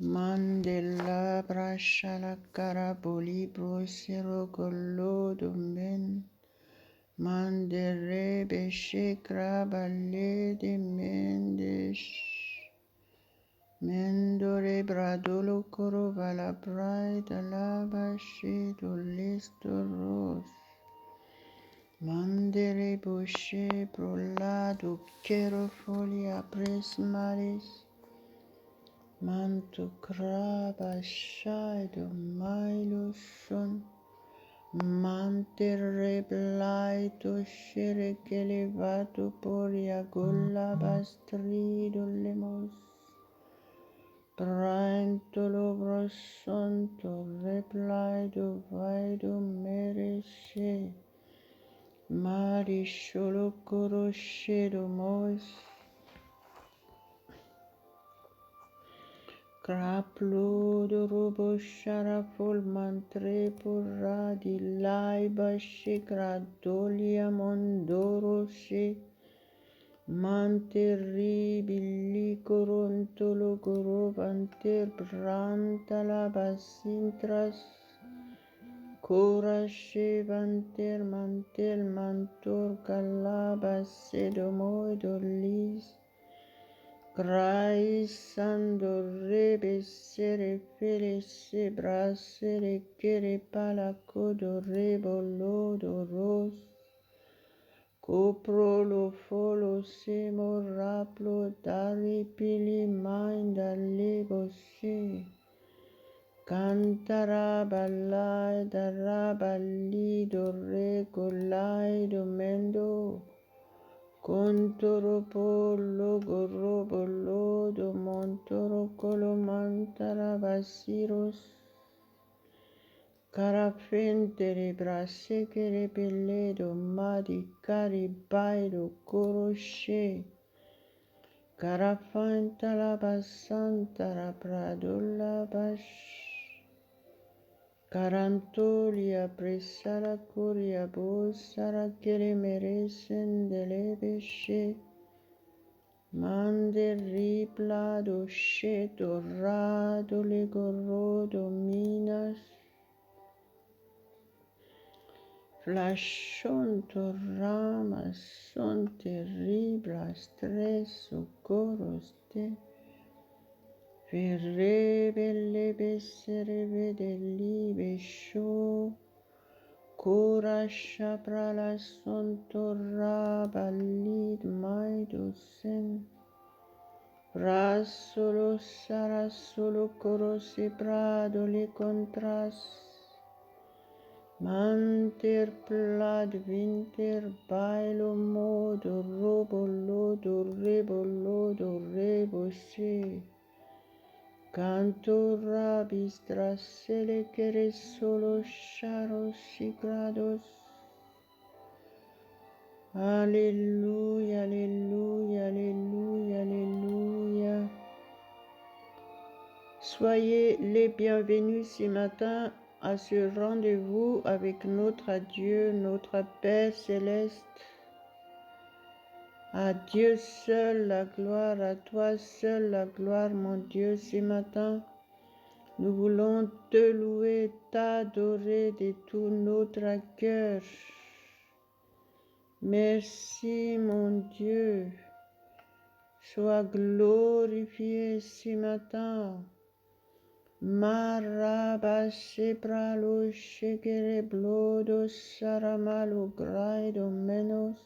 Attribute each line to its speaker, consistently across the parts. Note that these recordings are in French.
Speaker 1: Mandela brashala karaboli brosero golo domen. Mandere beshe krabale de mendesh. Mendore bradolo coro vala braida lava shedo listo ros. Mandere boshe brolado kero folia presmaris. Manto craba shaido mailo son. Mantere blaito shere kelevato poria gola bastrido lemos. Brantolo brosonto replido vaido meresce. Marisholo coroscedo mos. Craplodo robo sharafol mantre porra di laiba gradolia mondoro she. Manterribili corontolo gorovanter brantala basintras. Cora shevanter mantel mantor calabas sedomoidolis. Graisando rebesere felese brasere kere palacodo rebolodo ros. Coprolo folo semo raplo dari pili minda leboshe. Cantara ballai darabali do regolai do mendo. Contoro pollo gorrobo lodo montoro colomantara basiros. Carafentere brasse che repelledo madi cari bailo corosce. Carafanta la basanta la pradola bash. Carantolia presa la curia bossara che le merecen delle besce. Mande riplado sceto rado le gorrodo minas. Flashonto ramas son terribles stresso coroste. Ferrebe bessere vede libe show. Cora shapra la sonto rabalid maidosen. Rasolo sarà solo coro si prado le contras. Manter plad vinter bailo modo robolodo rebolodo reboshe. Canto rabistra sele que solo charos y grados. Alléluia, alléluia, alléluia, alléluia. Soyez les bienvenus ce matin à ce rendez-vous avec notre Dieu, notre Père céleste. À Dieu seul la gloire, à toi seul la gloire, mon Dieu, ce matin. Nous voulons te louer, t'adorer de tout notre cœur. Merci, mon Dieu. Sois glorifié ce matin. Marabashe pralo shekere blodo saramalo graido menos.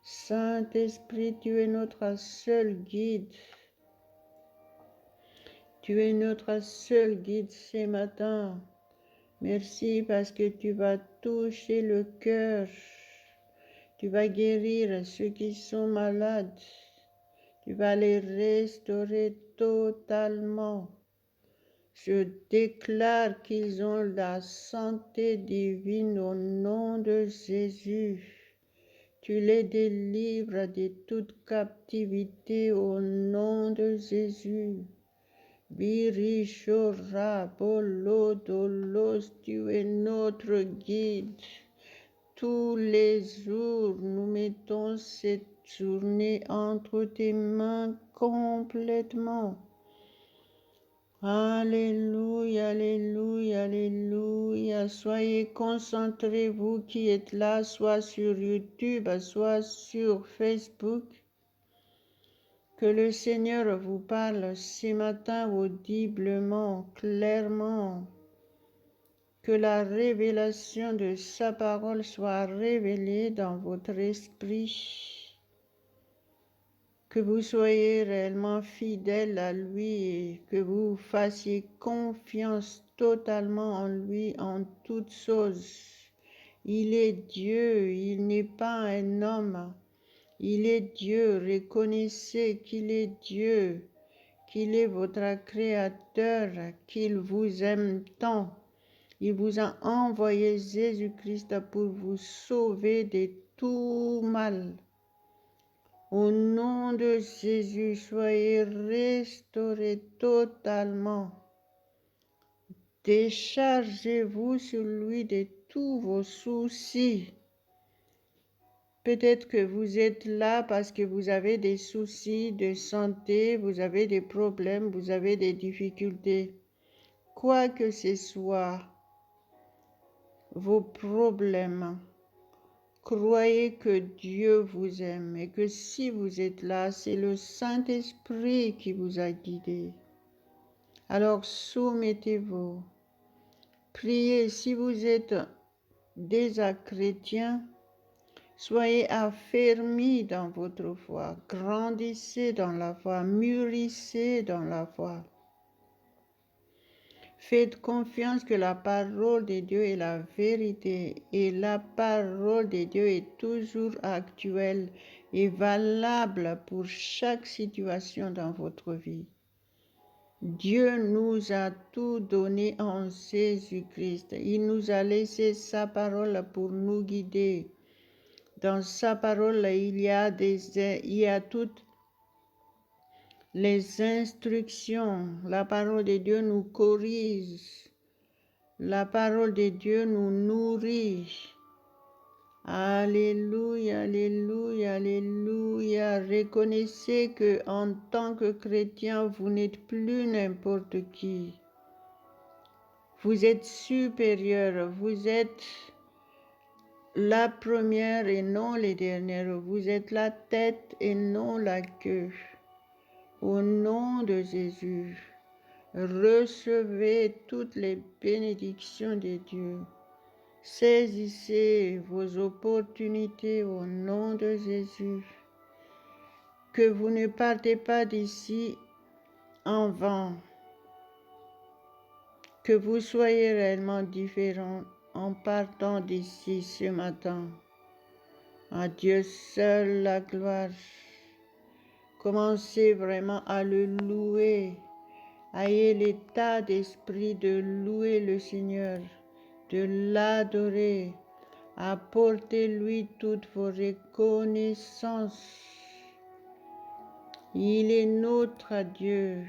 Speaker 1: Saint-Esprit, tu es notre seul guide. Tu es notre seul guide ce matin. Merci parce que tu vas toucher le cœur. Tu vas guérir ceux qui sont malades. Tu vas les restaurer totalement. Je déclare qu'ils ont la santé divine au nom de Jésus. Tu les délivres de toute captivité au nom de Jésus. Birishora Bolodolos, tu es notre guide. Tous les jours, nous mettons cette journée entre tes mains complètement. Alléluia, alléluia, alléluia. Soyez concentrés, vous qui êtes là, soit sur YouTube, soit sur Facebook. Que le Seigneur vous parle ce matin audiblement, clairement. Que la révélation de sa parole soit révélée dans votre esprit. Que vous soyez réellement fidèle à lui et que vous fassiez confiance totalement en lui en toutes choses. Il est Dieu, il n'est pas un homme. Il est Dieu, reconnaissez qu'il est Dieu, qu'il est votre Créateur, qu'il vous aime tant. Il vous a envoyé Jésus-Christ pour vous sauver de tout mal. Au nom de Jésus, soyez restaurés totalement. Déchargez-vous sur lui de tous vos soucis. Peut-être que vous êtes là parce que vous avez des soucis de santé, vous avez des problèmes, vous avez des difficultés. Quoi que ce soit, vos problèmes, croyez que Dieu vous aime et que si vous êtes là, c'est le Saint-Esprit qui vous a guidé. Alors soumettez-vous. Priez si vous êtes déjà chrétien. Soyez affermis dans votre foi. Grandissez dans la foi. Mûrissez dans la foi. Faites confiance que la parole de Dieu est la vérité et la parole de Dieu est toujours actuelle et valable pour chaque situation dans votre vie. Dieu nous a tout donné en Jésus-Christ. Il nous a laissé sa parole pour nous guider. Dans sa parole, il y a toutes les instructions. La parole de Dieu nous corrige. La parole de Dieu nous nourrit. Alléluia, alléluia, alléluia. Reconnaissez que en tant que chrétien, vous n'êtes plus n'importe qui. Vous êtes supérieur, vous êtes la première et non les dernières. Vous êtes la tête et non la queue. Au nom de Jésus, recevez toutes les bénédictions de Dieu. Saisissez vos opportunités au nom de Jésus. Que vous ne partez pas d'ici en vain. Que vous soyez réellement différents en partant d'ici ce matin. À Dieu seul la gloire. Commencez vraiment à le louer. Ayez l'état d'esprit de louer le Seigneur, de l'adorer. Apportez-lui toutes vos reconnaissances. Il est notre Dieu.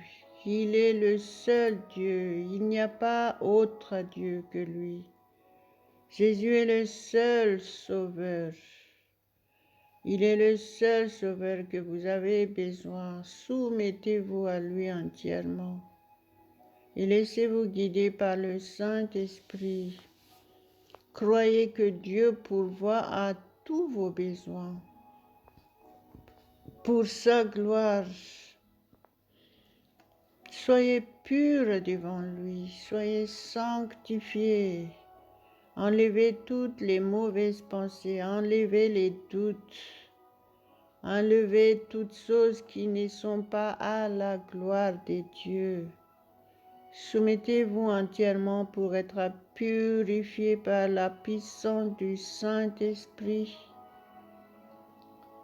Speaker 1: Il est le seul Dieu. Il n'y a pas autre Dieu que lui. Jésus est le seul Sauveur. Il est le seul Sauveur que vous avez besoin. Soumettez-vous à lui entièrement et laissez-vous guider par le Saint-Esprit. Croyez que Dieu pourvoit à tous vos besoins pour sa gloire. Soyez purs devant lui, soyez sanctifiés. Enlevez toutes les mauvaises pensées, enlevez les doutes, enlevez toutes choses qui ne sont pas à la gloire de Dieu. Soumettez-vous entièrement pour être purifiés par la puissance du Saint-Esprit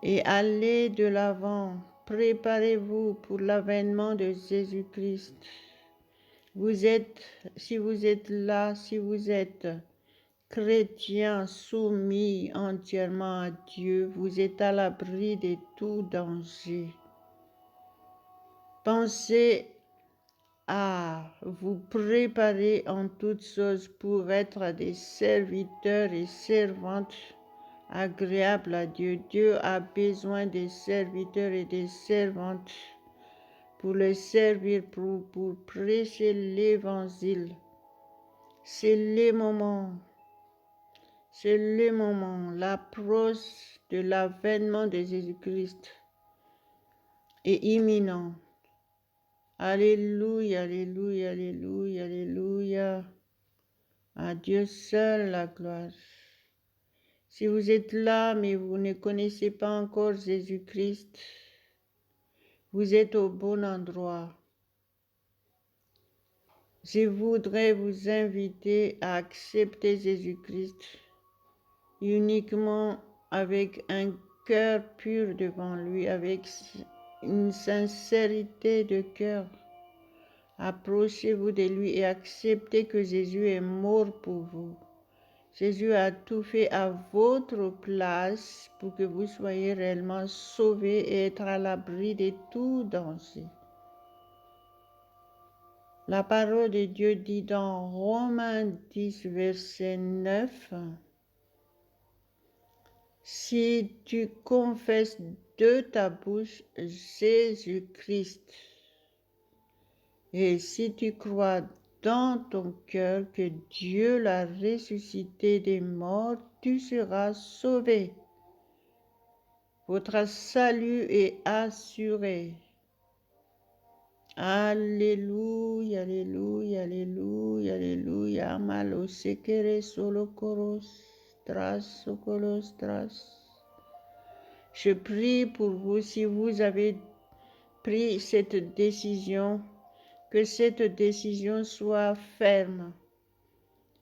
Speaker 1: et allez de l'avant. Préparez-vous pour l'avènement de Jésus-Christ. Si vous êtes là, si vous êtes chrétien soumis entièrement à Dieu, vous êtes à l'abri de tout danger. Pensez à vous préparer en toutes choses pour être des serviteurs et servantes agréables à Dieu. Dieu a besoin des serviteurs et des servantes pour le servir, pour prêcher l'évangile. C'est le moment, l'approche de l'avènement de Jésus-Christ est imminent. Alléluia, alléluia, alléluia, alléluia. À Dieu seul la gloire. Si vous êtes là, mais vous ne connaissez pas encore Jésus-Christ, vous êtes au bon endroit. Je voudrais vous inviter à accepter Jésus-Christ uniquement avec un cœur pur devant lui, avec une sincérité de cœur. Approchez-vous de lui et acceptez que Jésus est mort pour vous. Jésus a tout fait à votre place pour que vous soyez réellement sauvés et être à l'abri de tout danger. La parole de Dieu dit dans Romains 10, verset 9, « Si tu confesses de ta bouche Jésus-Christ, et si tu crois dans ton cœur que Dieu l'a ressuscité des morts, tu seras sauvé. Votre salut est assuré. » Alléluia, alléluia, alléluia, alléluia. Malo sekere solo koros, tras sokolos tras. Je prie pour vous si vous avez pris cette décision, que cette décision soit ferme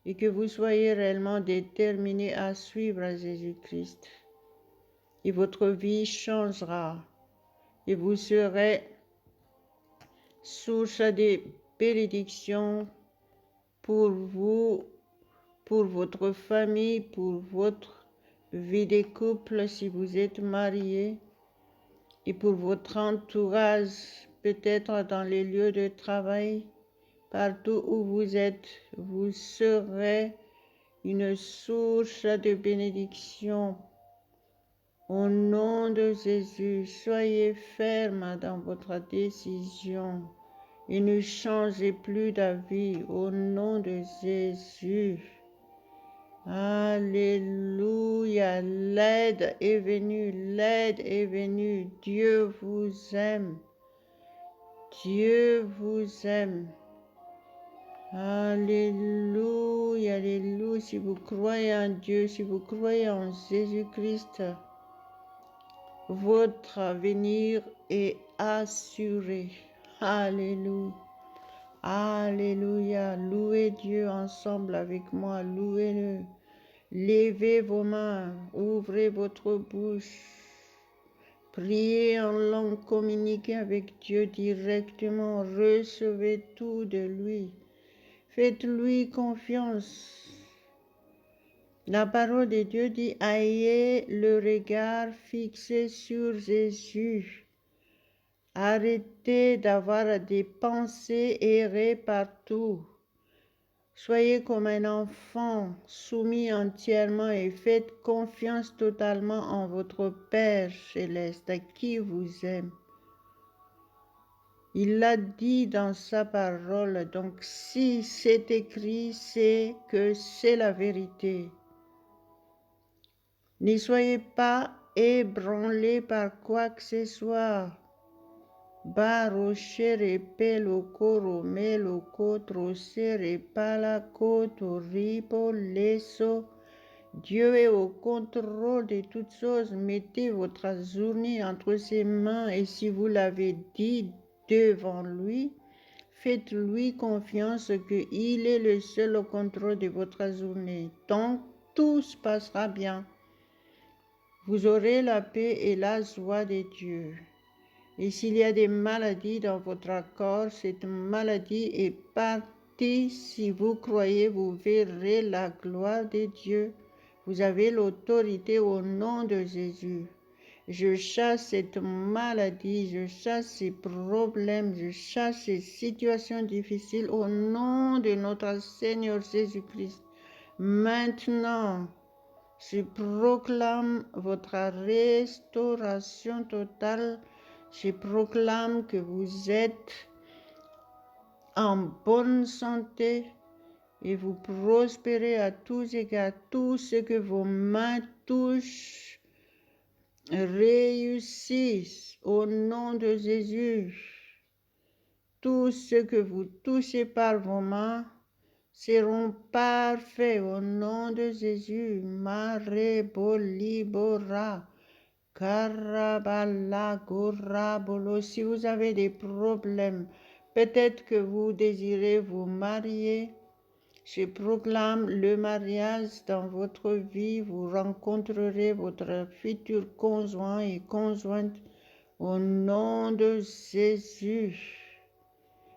Speaker 1: et que vous soyez réellement déterminés à suivre Jésus-Christ. Et votre vie changera et vous serez source de bénédiction pour vous, pour votre famille, pour votre vie de couple si vous êtes marié et pour votre entourage, peut-être dans les lieux de travail, partout où vous êtes, vous serez une source de bénédiction. Au nom de Jésus, soyez ferme dans votre décision et ne changez plus d'avis. Au nom de Jésus. Alléluia. L'aide est venue, l'aide est venue. Dieu vous aime. Dieu vous aime. Alléluia, alléluia. Si vous croyez en Dieu, si vous croyez en Jésus-Christ, votre avenir est assuré. Alléluia. Alléluia. Louez Dieu ensemble avec moi. Louez-le. Levez vos mains. Ouvrez votre bouche. Priez en langue, communiquez avec Dieu directement. Recevez tout de lui. Faites-lui confiance. La parole de Dieu dit, ayez le regard fixé sur Jésus. Arrêtez d'avoir des pensées errées partout. Soyez comme un enfant, soumis entièrement et faites confiance totalement en votre Père céleste, qui vous aime. Il l'a dit dans sa parole, donc si c'est écrit, c'est que c'est la vérité. Ne soyez pas ébranlés par quoi que ce soit. Barochere pelo coro melo cotro sere pala coto ripo leso. Dieu est au contrôle de toutes choses. Mettez votre journée entre ses mains et si vous l'avez dit devant lui, faites-lui confiance qu'il est le seul au contrôle de votre journée. Donc tout se passera bien. Vous aurez la paix et la joie de Dieu. Et s'il y a des maladies dans votre corps, cette maladie est partie. Si vous croyez, vous verrez la gloire de Dieu. Vous avez l'autorité au nom de Jésus. Je chasse cette maladie, je chasse ces problèmes, je chasse ces situations difficiles au nom de notre Seigneur Jésus-Christ. Maintenant, je proclame votre restauration totale Je proclame que vous êtes en bonne santé et vous prospérez à tous égards. Tout ce que vos mains touchent réussissent au nom de Jésus. Tout ce que vous touchez par vos mains seront parfaits au nom de Jésus. Mare bolibora, karabala gorabolo. Si vous avez des problèmes, peut-être que vous désirez vous marier, je proclame le mariage dans votre vie. Vous rencontrerez votre futur conjoint et conjointe au nom de Jésus.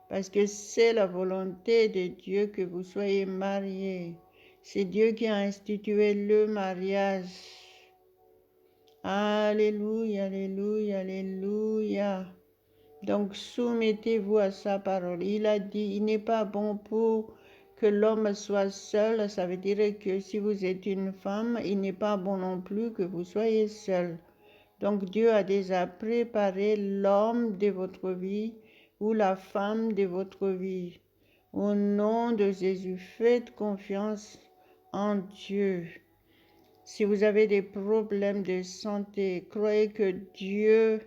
Speaker 1: Parce que c'est la volonté de Dieu que vous soyez mariés. C'est Dieu qui a institué le mariage. Alléluia, alléluia, alléluia. Donc soumettez-vous à sa parole. Il a dit, il n'est pas bon pour que l'homme soit seul. Ça veut dire que si vous êtes une femme, il n'est pas bon non plus que vous soyez seul. Donc Dieu a déjà préparé l'homme de votre vie ou la femme de votre vie. Au nom de Jésus, faites confiance en Dieu. Si vous avez des problèmes de santé, croyez que Dieu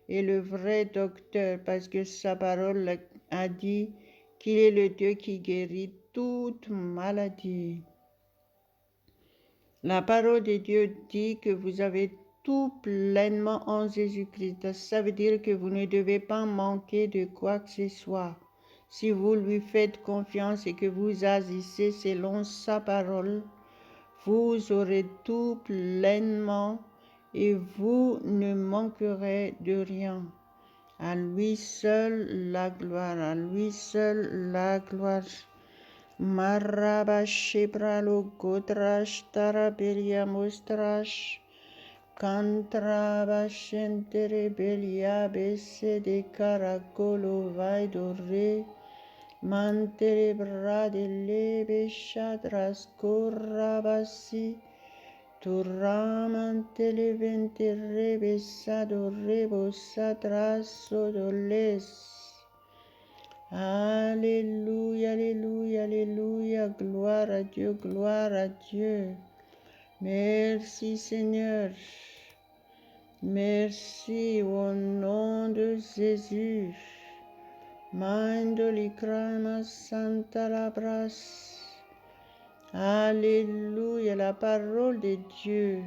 Speaker 1: est le vrai docteur parce que sa parole a dit qu'il est le Dieu qui guérit toute maladie. La parole de Dieu dit que vous avez tout pleinement en Jésus-Christ. Ça veut dire que vous ne devez pas manquer de quoi que ce soit. Si vous lui faites confiance et que vous agissez selon sa parole, vous aurez tout pleinement et vous ne manquerez de rien. À lui seul la gloire, à lui seul la gloire. Maraba shebralo godrash tarabelia mostrash. Cantraba scentere belia besse de caracolo vai dorre. Mantere brade lebe shadras corrabasi. Turramante le ventere besado rebo sadras sodoles. Alléluia, alléluia, alléluia, gloire à Dieu, gloire à Dieu. Merci Seigneur. Merci au nom de Jésus. Mandoli crama santa labras. Alléluia, la parole de Dieu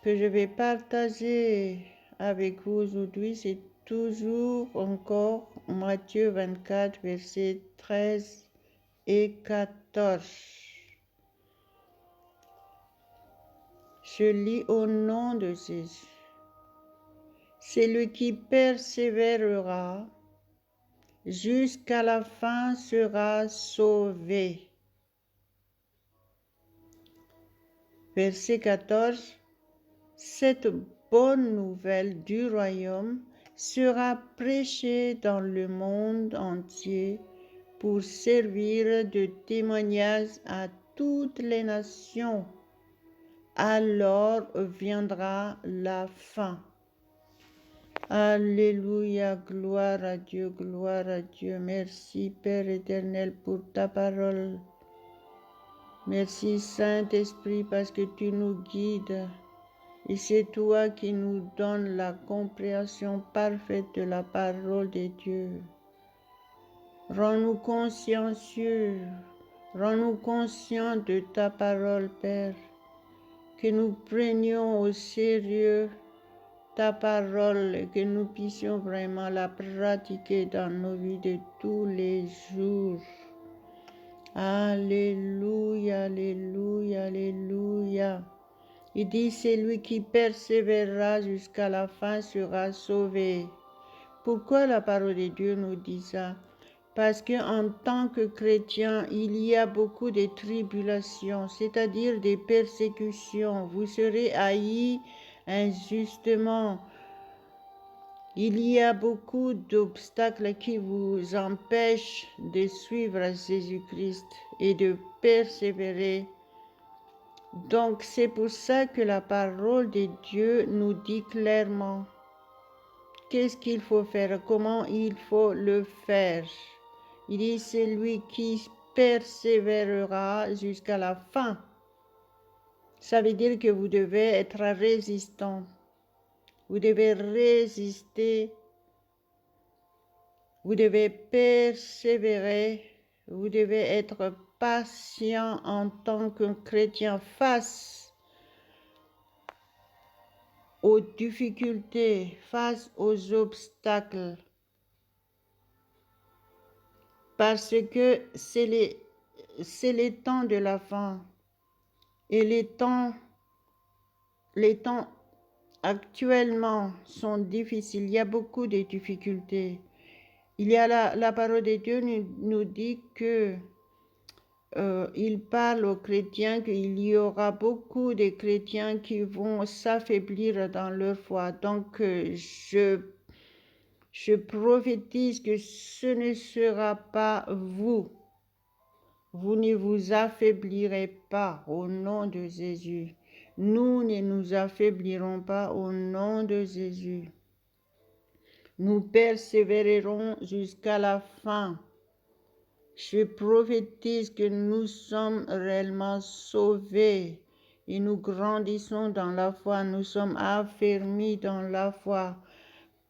Speaker 1: que je vais partager avec vous aujourd'hui, c'est toujours encore Matthieu 24, versets 13 et 14. Je lis au nom de Jésus. Celui qui persévérera jusqu'à la fin sera sauvé. Verset 14. Cette bonne nouvelle du royaume sera prêchée dans le monde entier pour servir de témoignage à toutes les nations. Alors viendra la fin. Alléluia, gloire à Dieu, gloire à Dieu. Merci Père éternel pour ta parole. Merci Saint-Esprit parce que tu nous guides. Et c'est toi qui nous donnes la compréhension parfaite de la parole de Dieu. Rends-nous consciencieux, rends-nous conscients de ta parole, Père, que nous prenions au sérieux ta parole et que nous puissions vraiment la pratiquer dans nos vies de tous les jours. Alléluia, alléluia, alléluia. Il dit, celui qui persévérera jusqu'à la fin sera sauvé. Pourquoi la parole de Dieu nous dit ça? Parce qu'en tant que chrétien, il y a beaucoup de tribulations, c'est-à-dire des persécutions. Vous serez haïs injustement. Il y a beaucoup d'obstacles qui vous empêchent de suivre Jésus-Christ et de persévérer. Donc c'est pour ça que la parole de Dieu nous dit clairement qu'est-ce qu'il faut faire, comment il faut le faire. Il dit, c'est lui qui persévérera jusqu'à la fin. Ça veut dire que vous devez être résistant. Vous devez résister. Vous devez persévérer. Vous devez être patient en tant que chrétien face aux difficultés, face aux obstacles. Parce que c'est les temps de la fin. Et les temps actuellement sont difficiles. Il y a beaucoup de difficultés. Il y a la parole de Dieu nous dit que il parle aux chrétiens qu'il y aura beaucoup de chrétiens qui vont s'affaiblir dans leur foi. Donc, je prophétise que ce ne sera pas vous. Vous ne vous affaiblirez pas au nom de Jésus. Nous ne nous affaiblirons pas au nom de Jésus. Nous persévérerons jusqu'à la fin. Je prophétise que nous sommes réellement sauvés et nous grandissons dans la foi, nous sommes affermis dans la foi.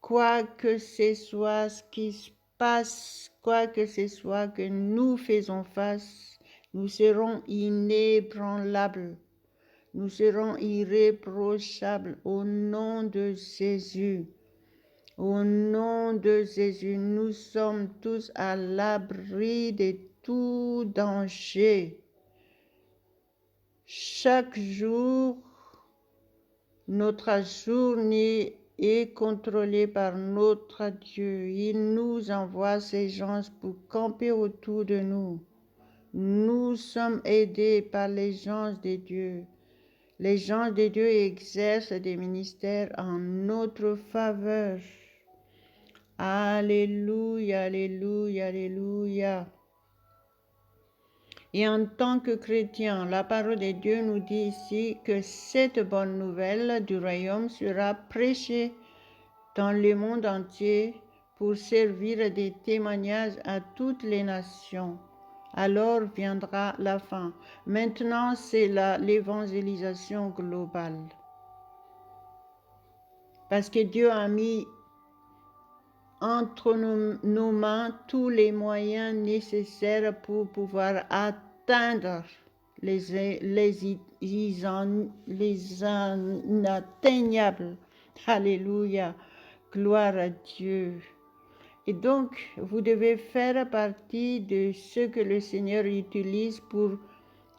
Speaker 1: Quoi que ce soit ce qui se passe, quoi que ce soit que nous faisons face, nous serons inébranlables, nous serons irréprochables au nom de Jésus. Au nom de Jésus, nous sommes tous à l'abri de tout danger. Chaque jour, notre journée est contrôlée par notre Dieu. Il nous envoie ses anges pour camper autour de nous. Nous sommes aidés par les anges de Dieu. Les anges de Dieu exercent des ministères en notre faveur. Alléluia, alléluia, alléluia. Et en tant que chrétien, la parole de Dieu nous dit ici que cette bonne nouvelle du royaume sera prêchée dans le monde entier pour servir de témoignage à toutes les nations. Alors viendra la fin. Maintenant, c'est l'évangélisation globale. Parce que Dieu a mis entre nos mains tous les moyens nécessaires pour pouvoir atteindre les inatteignables. Alléluia, gloire à Dieu. Et donc, vous devez faire partie de ce que le Seigneur utilise pour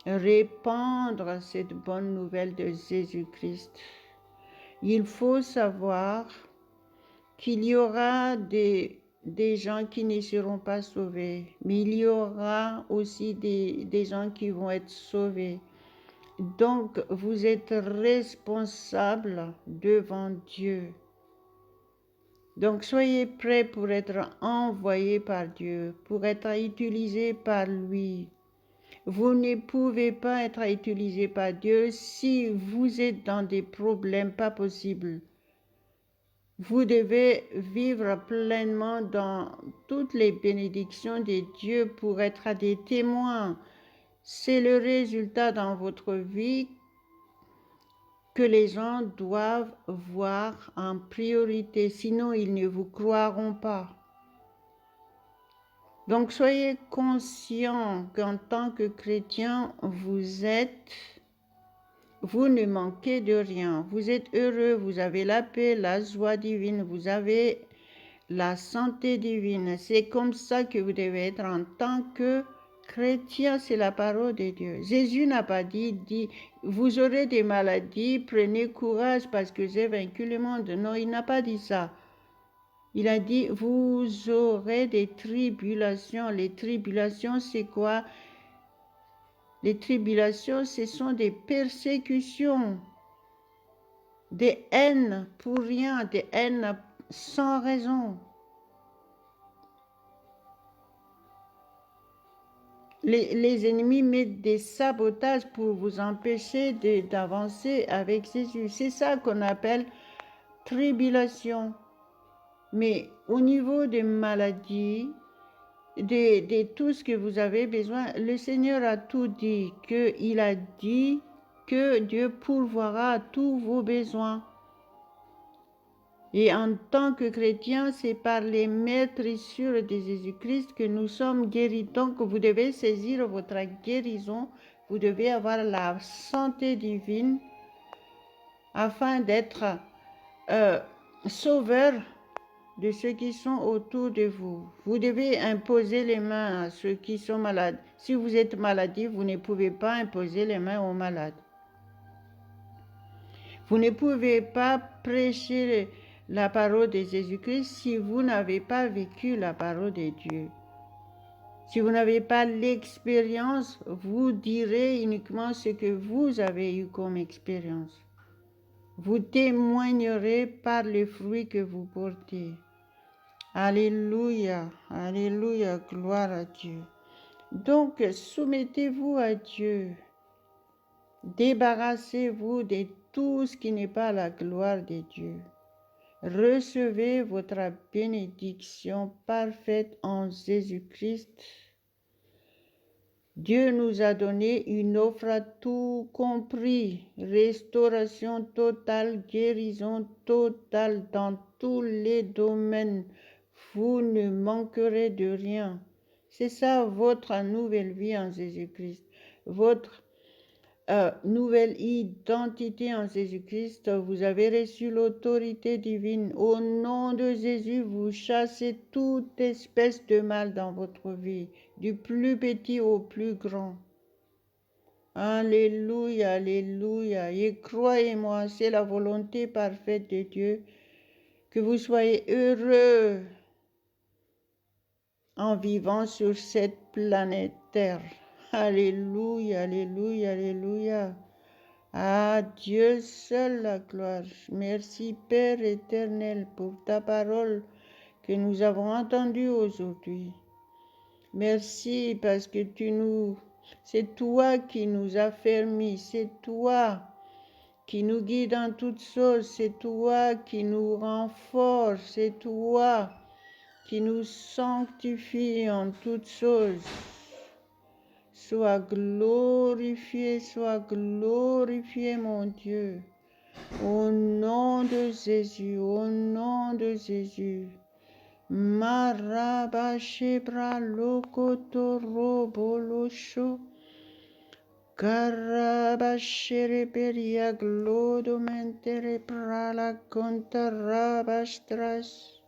Speaker 1: répandre cette bonne nouvelle de Jésus-Christ. Il faut savoir qu'il y aura des gens qui ne seront pas sauvés, mais il y aura aussi des gens qui vont être sauvés. Donc, vous êtes responsables devant Dieu. Donc, soyez prêts pour être envoyés par Dieu, pour être utilisés par lui. Vous ne pouvez pas être utilisés par Dieu si vous êtes dans des problèmes pas possibles. Vous devez vivre pleinement dans toutes les bénédictions de Dieu pour être des témoins. C'est le résultat dans votre vie que les gens doivent voir en priorité, sinon ils ne vous croiront pas. Donc soyez conscients qu'en tant que chrétien, vous ne manquez de rien. Vous êtes heureux, vous avez la paix, la joie divine, vous avez la santé divine. C'est comme ça que vous devez être en tant que chrétien, c'est la parole de Dieu. Jésus n'a pas dit, vous aurez des maladies, prenez courage parce que j'ai vaincu le monde. Non, il n'a pas dit ça. Il a dit, vous aurez des tribulations. Les tribulations, c'est quoi? Les tribulations, ce sont des persécutions, des haines pour rien, des haines sans raison. Les ennemis mettent des sabotages pour vous empêcher d'avancer avec Jésus. C'est ça qu'on appelle tribulation. Mais au niveau des maladies, de tout ce que vous avez besoin, le Seigneur a tout dit, qu'il a dit que Dieu pourvoira tous vos besoins. Et en tant que chrétiens, c'est par les maîtrisures de Jésus-Christ que nous sommes guéris. Donc, vous devez saisir votre guérison, vous devez avoir la santé divine afin d'être sauveur de ceux qui sont autour de vous. Vous devez imposer les mains à ceux qui sont malades. Si vous êtes maladif, vous ne pouvez pas imposer les mains aux malades. Vous ne pouvez pas prêcher la parole de Jésus-Christ si vous n'avez pas vécu la parole de Dieu. Si vous n'avez pas l'expérience, vous direz uniquement ce que vous avez eu comme expérience. Vous témoignerez par les fruits que vous portez. Alléluia, alléluia, gloire à Dieu. Donc, soumettez-vous à Dieu. Débarrassez-vous de tout ce qui n'est pas la gloire de Dieu. Recevez votre bénédiction parfaite en Jésus-Christ. Dieu nous a donné une offre à tout compris, restauration totale, guérison totale dans tous les domaines. Vous ne manquerez de rien. C'est ça votre nouvelle vie en Jésus-Christ, votre nouvelle identité en Jésus-Christ. Vous avez reçu l'autorité divine. Au nom de Jésus, vous chassez toute espèce de mal dans votre vie, du plus petit au plus grand. Alléluia, alléluia. Et croyez-moi, c'est la volonté parfaite de Dieu que vous soyez heureux en vivant sur cette planète Terre. Alléluia, alléluia, alléluia. À Dieu seul la gloire. Merci Père éternel pour ta parole que nous avons entendue aujourd'hui. Merci parce que c'est toi qui nous as fermis, c'est toi qui nous guide en toutes choses, c'est toi qui nous renforce, c'est toi qui nous sanctifie en toutes choses. Sois glorifié, mon Dieu. Au nom de Jésus, au nom de Jésus. Marabashebra lokotoro bolosho. Karabashereberia glodomentere prala contarabastras.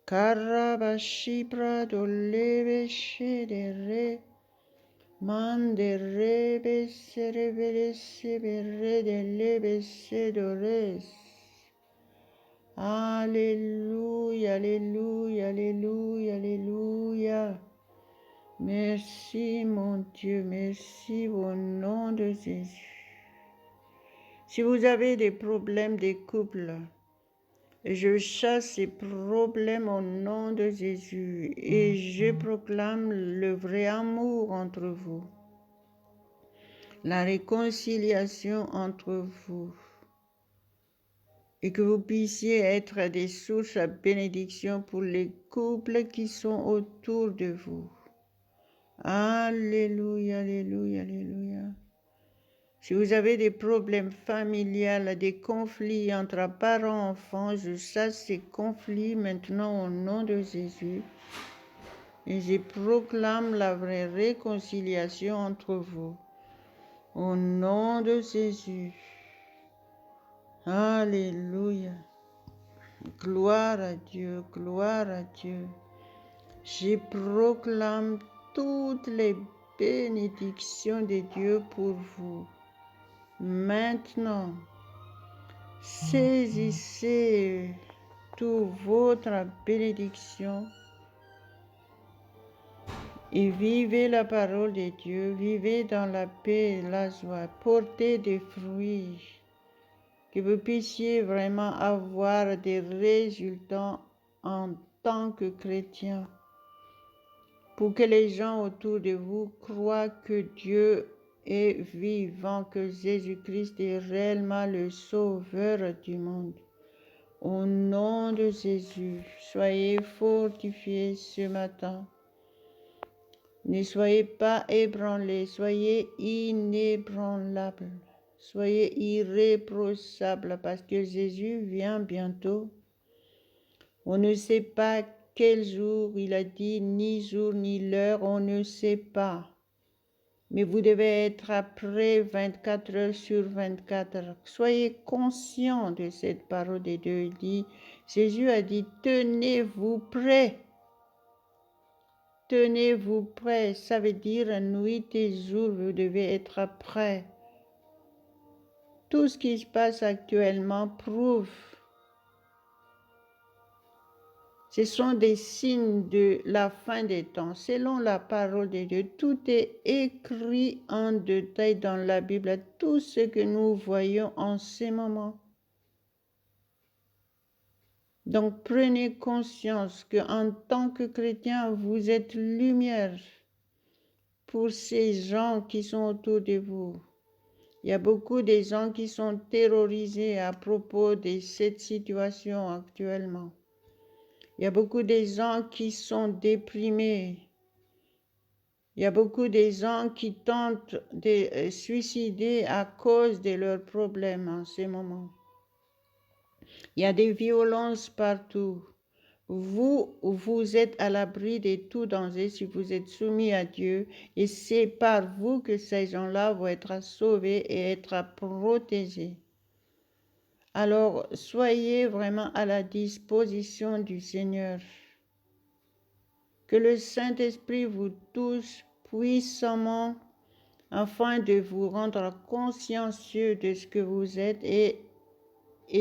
Speaker 1: Karabashibra doleve shedere. Manderebe serebere sebere delebe sedores. Alléluia, alléluia, alléluia, alléluia. Merci mon Dieu, merci au nom de Jésus. Si vous avez des problèmes de couple, je chasse ces problèmes au nom de Jésus et je proclame le vrai amour entre vous, la réconciliation entre vous et que vous puissiez être des sources à bénédiction pour les couples qui sont autour de vous. Alléluia, alléluia, alléluia. Si vous avez des problèmes familiaux, des conflits entre parents et enfants, je chasse ces conflits maintenant au nom de Jésus. Et je proclame la vraie réconciliation entre vous. Au nom de Jésus. Alléluia. Gloire à Dieu, gloire à Dieu. Je proclame toutes les bénédictions de Dieu pour vous. Maintenant, saisissez toute votre bénédiction et vivez la parole de Dieu, vivez dans la paix et la joie, portez des fruits, que vous puissiez vraiment avoir des résultats en tant que chrétien, pour que les gens autour de vous croient que Dieu est vivant, que Jésus-Christ est réellement le sauveur du monde. Au nom de Jésus, soyez fortifiés ce matin. Ne soyez pas ébranlés, soyez inébranlables, soyez irréprochables parce que Jésus vient bientôt. On ne sait pas quel jour, il a dit, ni jour ni l'heure, on ne sait pas. Mais vous devez être prêts 24 heures sur 24 heures. Soyez conscients de cette parole de Dieu. Il dit, Jésus a dit, tenez-vous prêts. Tenez-vous prêts. Ça veut dire nuit et jour, vous devez être prêts. Tout ce qui se passe actuellement prouve. Ce sont des signes de la fin des temps. Selon la parole de Dieu, tout est écrit en détail dans la Bible, tout ce que nous voyons en ce moment. Donc prenez conscience qu'en tant que chrétien, vous êtes lumière pour ces gens qui sont autour de vous. Il y a beaucoup de gens qui sont terrorisés à propos de cette situation actuellement. Il y a beaucoup de gens qui sont déprimés. Il y a beaucoup de gens qui tentent de suicider à cause de leurs problèmes en ce moment. Il y a des violences partout. Vous êtes à l'abri de tout danger si vous êtes soumis à Dieu. Et c'est par vous que ces gens-là vont être sauvés et être protégés. Alors, soyez vraiment à la disposition du Seigneur. Que le Saint-Esprit vous touche puissamment afin de vous rendre consciencieux de ce que vous êtes et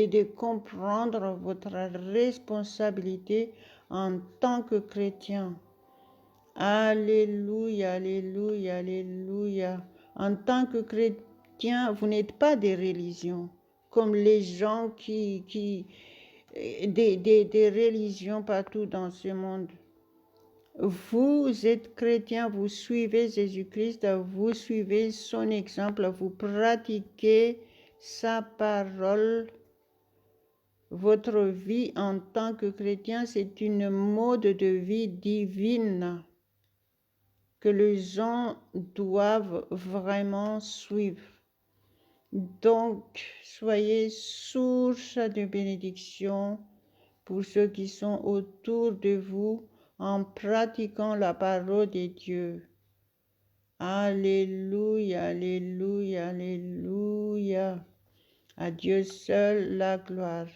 Speaker 1: de comprendre votre responsabilité en tant que chrétien. Alléluia, alléluia, alléluia. En tant que chrétien, vous n'êtes pas des religions, comme les gens des religions partout dans ce monde. Vous êtes chrétien, vous suivez Jésus-Christ, vous suivez son exemple, vous pratiquez sa parole. Votre vie en tant que chrétien, c'est une mode de vie divine que les gens doivent vraiment suivre. Donc, soyez source de bénédiction pour ceux qui sont autour de vous en pratiquant la parole de Dieu. Alléluia, alléluia, alléluia. À Dieu seul la gloire.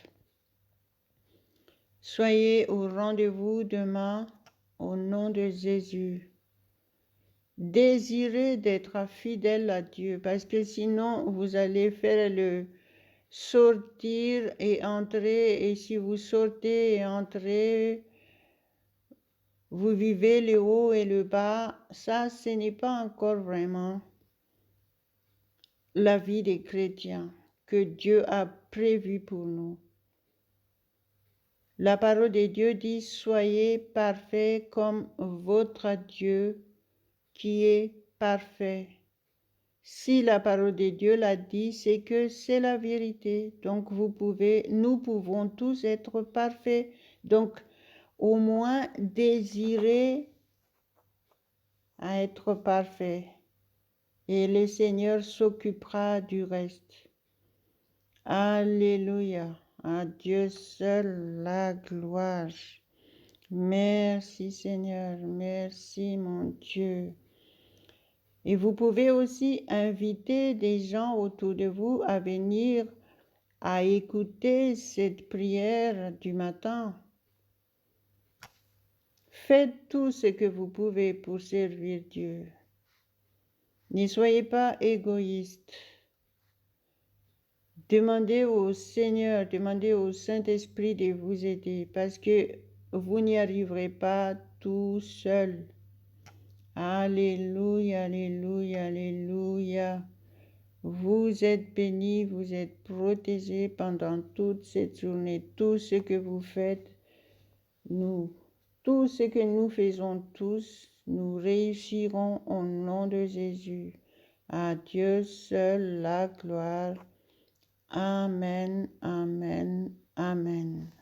Speaker 1: Soyez au rendez-vous demain au nom de Jésus. Désirez d'être fidèle à Dieu parce que sinon vous allez faire le sortir et entrer, et si vous sortez et entrez, vous vivez le haut et le bas. Ça, ce n'est pas encore vraiment la vie des chrétiens que Dieu a prévue pour nous. La parole de Dieu dit, soyez parfaits comme votre Dieu qui est parfait. Si la parole de Dieu l'a dit, c'est que c'est la vérité. Donc nous pouvons tous être parfaits. Donc au moins désirer à être parfait. Et le Seigneur s'occupera du reste. Alléluia. À Dieu seul la gloire. Merci Seigneur, merci mon Dieu. Et vous pouvez aussi inviter des gens autour de vous à venir à écouter cette prière du matin. Faites tout ce que vous pouvez pour servir Dieu. Ne soyez pas égoïste. Demandez au Seigneur, demandez au Saint-Esprit de vous aider parce que vous n'y arriverez pas tout seul. Alléluia, alléluia, alléluia. Vous êtes bénis, vous êtes protégés pendant toute cette journée. Tout ce que vous faites, tout ce que nous faisons tous, nous réussirons au nom de Jésus. À Dieu seul la gloire. Amen, amen, Amen.